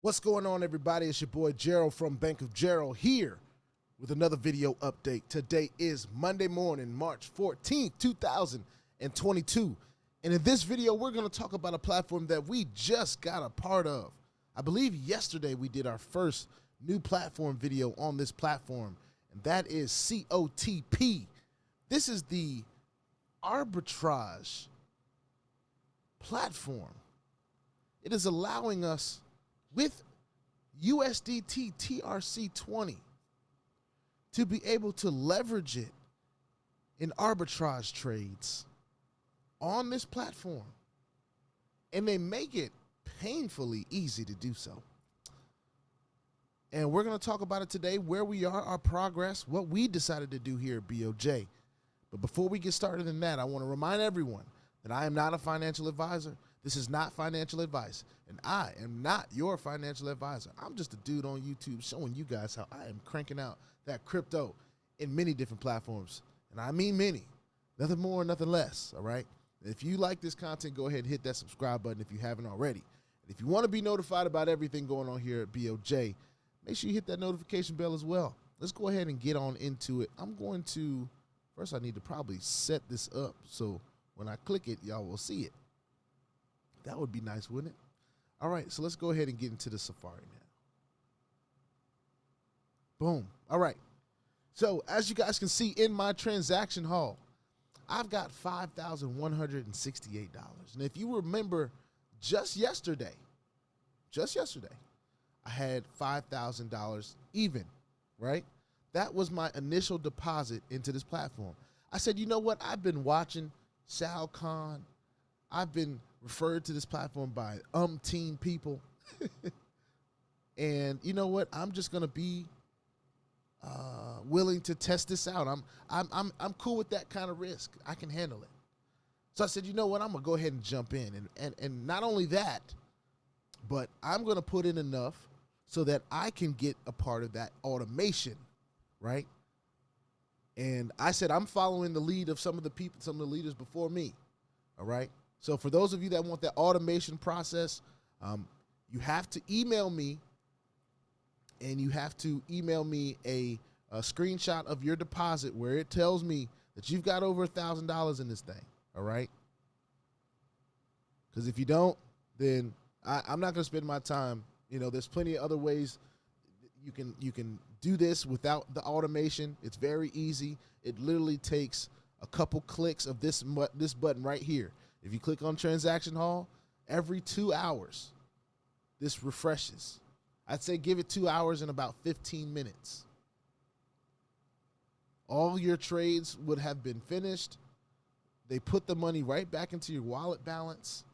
What's going on, everybody? It's your boy Gerald from Bank of Gerald here with another video update. Today is Monday morning, March 14th, 2022. And in this video, we're going to talk about a platform that we just got a part of. I believe yesterday we did our first new platform video on this platform, and that is Cotp. This is the Arbitrage platform. It is allowing us with USDT TRC20 to be able to leverage it in arbitrage trades on this platform. And they make it painfully easy to do so. And we're going to talk about it today, where we are, our progress, what we decided to do here at BOJ. But before we get started in that, I want to remind everyone that I am not a financial advisor. This is not financial advice, and I am not your financial advisor. I'm just a dude on YouTube showing you guys how I am cranking out that crypto in many different platforms, and I mean many. Nothing more, nothing less, all right? If you like this content, go ahead and hit that subscribe button if you haven't already. And if you want to be notified about everything going on here at BOJ, make sure you hit that notification bell as well. Let's go ahead and get on into it. First I need to probably set this up so when I click it, y'all will see it. That would be nice, wouldn't it? All right, so let's go ahead and get into the Safari now. Boom. All right. So as you guys can see in my transaction haul, I've got $5,168. And if you remember just yesterday, I had $5,000 even, right? That was my initial deposit into this platform. I said, you know what? I've been watching Sal Khan. I've been referred to this platform by umpteen people. And you know what? I'm just gonna be willing to test this out. I'm cool with that kind of risk. I can handle it. So I said, you know what? I'm gonna go ahead and jump in. And not only that, but I'm gonna put in enough so that I can get a part of that automation, right? And I said, I'm following the lead of some of the leaders before me. All right. So for those of you that want that automation process, you have to email me, and you have to email me a screenshot of your deposit where it tells me that you've got over $1,000 in this thing. All right. Because if you don't, then I'm not going to spend my time. You know, there's plenty of other ways you can do this without the automation. It's very easy. It literally takes a couple clicks of this button right here. If you click on Transaction Hall, every 2 hours, this refreshes. I'd say give it 2 hours and about 15 minutes. All your trades would have been finished. They put the money right back into your wallet balance,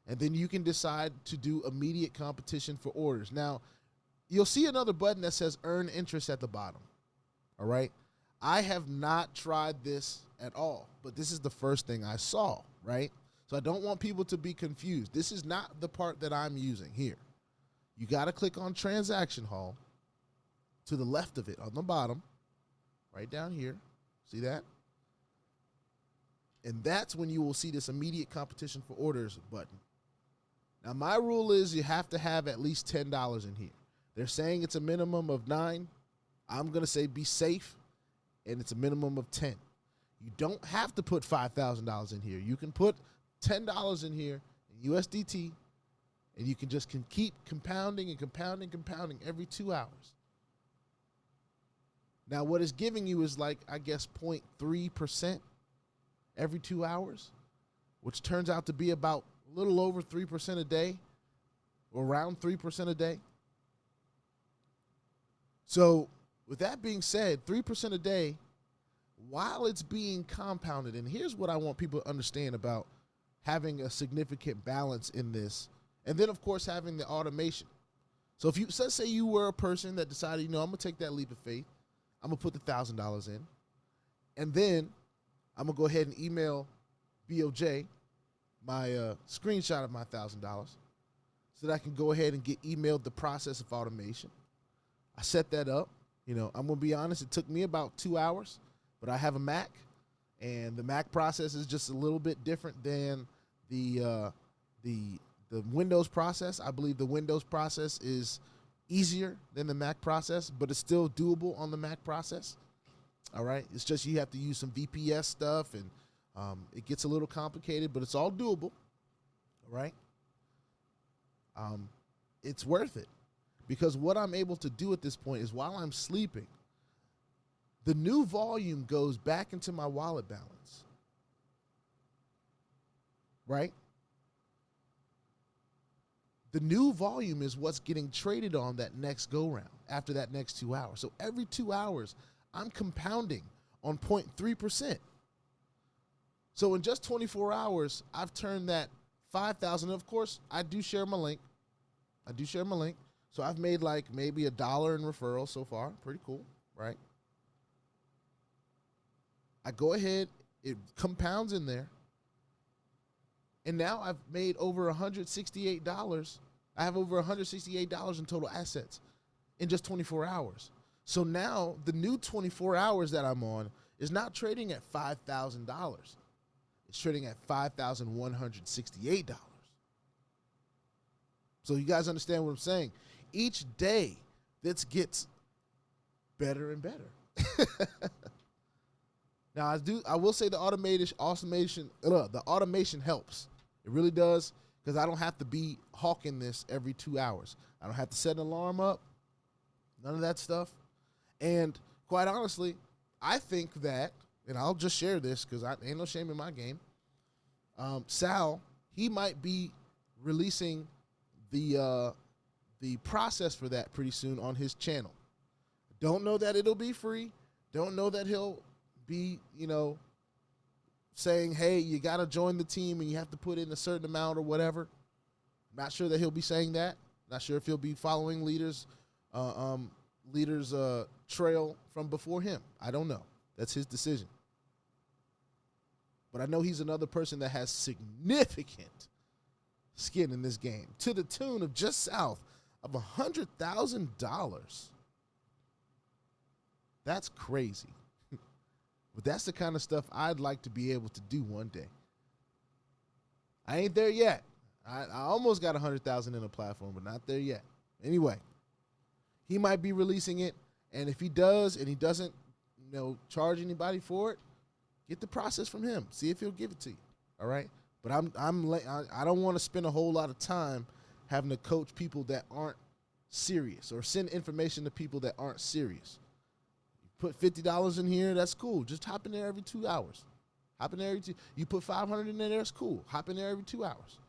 and then you can decide to do immediate competition for orders. Now, you'll see another button that says Earn Interest at the bottom, all right? I have not tried this at all, but this is the first thing I saw, right? So I don't want people to be confused. This is not the part that I'm using here. You got to click on Transaction Hall to the left of it on the bottom, right down here. See that? And that's when you will see this immediate competition for orders button. Now, my rule is you have to have at least $10 in here. They're saying it's a minimum of 9. I'm going to say be safe, and it's a minimum of 10. You don't have to put $5,000 in here. You can put $10 in here in USDT, and you can just keep compounding and compounding every 2 hours. Now, what it's giving you is like, I guess, 0.3% every 2 hours, which turns out to be about a little over 3% a day, or around 3% a day. So with that being said, 3% a day, while it's being compounded, and here's what I want people to understand about having a significant balance in this, and then of course having the automation. So if let's say you were a person that decided, you know, I'm gonna take that leap of faith, I'm gonna put the $1,000 in, and then I'm gonna go ahead and email BOJ my screenshot of my $1,000 so that I can go ahead and get emailed the process of automation. I set that up. You know, I'm gonna be honest, it took me about 2 hours, but I have a Mac, and the Mac process is just a little bit different than the the Windows process. I believe the Windows process is easier than the Mac process, but it's still doable on the Mac process. All right. It's just you have to use some VPS stuff, and it gets a little complicated, but it's all doable. All right. It's worth it, because what I'm able to do at this point is, while I'm sleeping, the new volume goes back into my wallet balance. Right? The new volume is what's getting traded on that next go round after that next 2 hours. So every 2 hours, I'm compounding on 0.3%. So in just 24 hours, I've turned that 5,000. Of course, I do share my link. So I've made like maybe $1 in referrals so far. Pretty cool, right? I go ahead, it compounds in there. And now I've made over $168. I have over $168 in total assets in just 24 hours. So now the new 24 hours that I'm on is not trading at $5,000. It's trading at $5,168. So you guys understand what I'm saying? Each day, this gets better and better. Now I will say the automation helps. It really does, because I don't have to be hawking this every 2 hours. I don't have to set an alarm up. None of that stuff. And quite honestly, I think that, and I'll just share this because ain't no shame in my game. Sal, he might be releasing the process for that pretty soon on his channel. Don't know that it'll be free. Don't know that he'll be, saying, hey, you got to join the team and you have to put in a certain amount or whatever. Not sure that he'll be saying that. Not sure if he'll be following leaders' trail from before him. I don't know. That's his decision. But I know he's another person that has significant skin in this game, to the tune of just south of $100,000. That's crazy. But that's the kind of stuff I'd like to be able to do one day. I ain't there yet. I almost got 100,000 in a platform, but not there yet. Anyway, he might be releasing it, and if he does, and he doesn't, charge anybody for it, get the process from him. See if he'll give it to you. All right. But I don't want to spend a whole lot of time having to coach people that aren't serious, or send information to people that aren't serious. Put $50 in here, that's cool. Just hop in there every 2 hours. Hop in there every you put 500 in there, that's cool. Hop in there every 2 hours.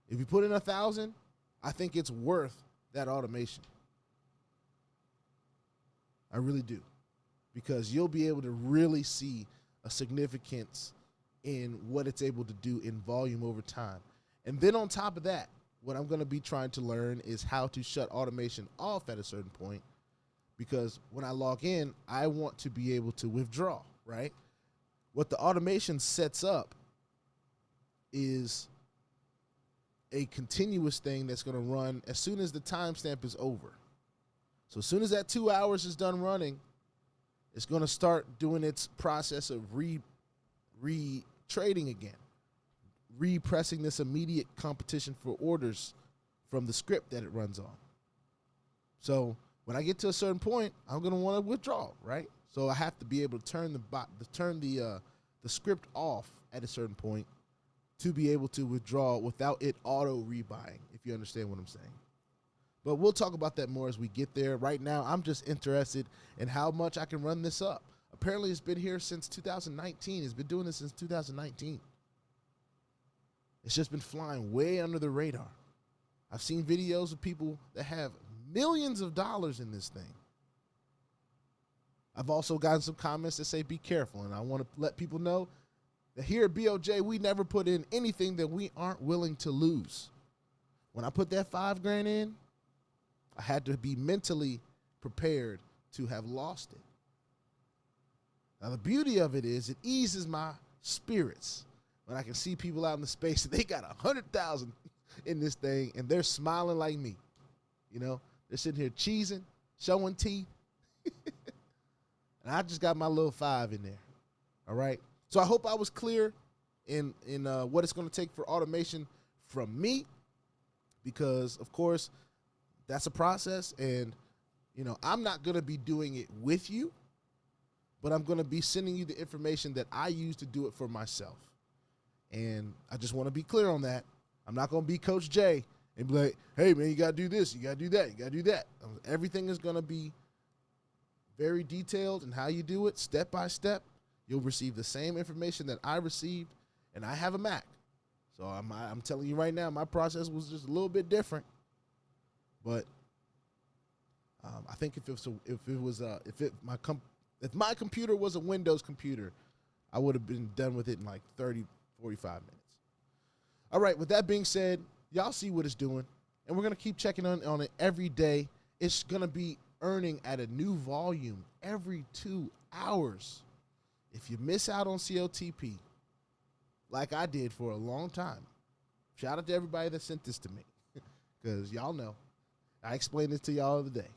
If you put in 1,000, I think it's worth that automation. I really do. Because you'll be able to really see a significance in what it's able to do in volume over time. And then on top of that, what I'm going to be trying to learn is how to shut automation off at a certain point. Because when I log in, I want to be able to withdraw, right? What the automation sets up is a continuous thing that's going to run as soon as the timestamp is over. So as soon as that 2 hours is done running, it's going to start doing its process of re-trading again, repressing this immediate competition for orders from the script that it runs on. So when I get to a certain point, I'm going to want to withdraw, right? So I have to be able to turn the script off at a certain point to be able to withdraw without it auto rebuying, if you understand what I'm saying. But we'll talk about that more as we get there. Right now, I'm just interested in how much I can run this up. Apparently, it's been here since 2019. It's been doing this since 2019. It's just been flying way under the radar. I've seen videos of people that have millions of dollars in this thing. I've also gotten some comments that say be careful, and I want to let people know that here at BOJ, we never put in anything that we aren't willing to lose. When I put that $5,000 in, I had to be mentally prepared to have lost it. Now, the beauty of it is it eases my spirits when I can see people out in the space and they got 100,000 in this thing and they're smiling like me. They're sitting here cheesing, showing teeth. And I just got my little 5 in there. All right. So I hope I was clear in what it's going to take for automation from me, because of course that's a process, and you know, I'm not going to be doing it with you, but I'm going to be sending you the information that I use to do it for myself. And I just want to be clear on that. I'm not going to be Coach J and be like, hey man, you got to do this, you got to do that, you got to do that. Everything is going to be very detailed in how you do it, step by step. You'll receive the same information that I received, and I have a Mac. So I'm telling you right now, my process was just a little bit different. But I think if my computer was a Windows computer, I would have been done with it in like 30, 45 minutes. All right, with that being said, y'all see what it's doing, and we're going to keep checking on it every day. It's going to be earning at a new volume every 2 hours. If you miss out on COTP, like I did for a long time, shout out to everybody that sent this to me, because y'all know I explained this to y'all the other day.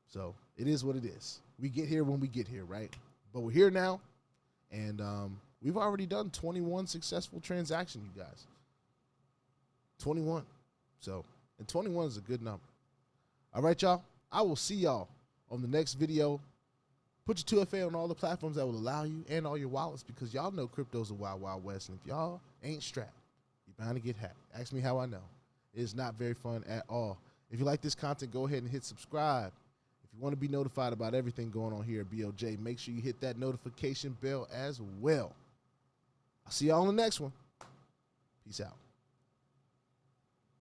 So it is what it is. We get here when we get here, right? But we're here now, and we've already done 21 successful transactions, you guys. 21. So, and 21 is a good number. All right, y'all. I will see y'all on the next video. Put your 2FA on all the platforms that will allow you, and all your wallets, because y'all know crypto's a wild, wild west. And if y'all ain't strapped, you're bound to get hacked. Ask me how I know. It is not very fun at all. If you like this content, go ahead and hit subscribe. If you want to be notified about everything going on here at BOJ, make sure you hit that notification bell as well. I'll see y'all on the next one. Peace out.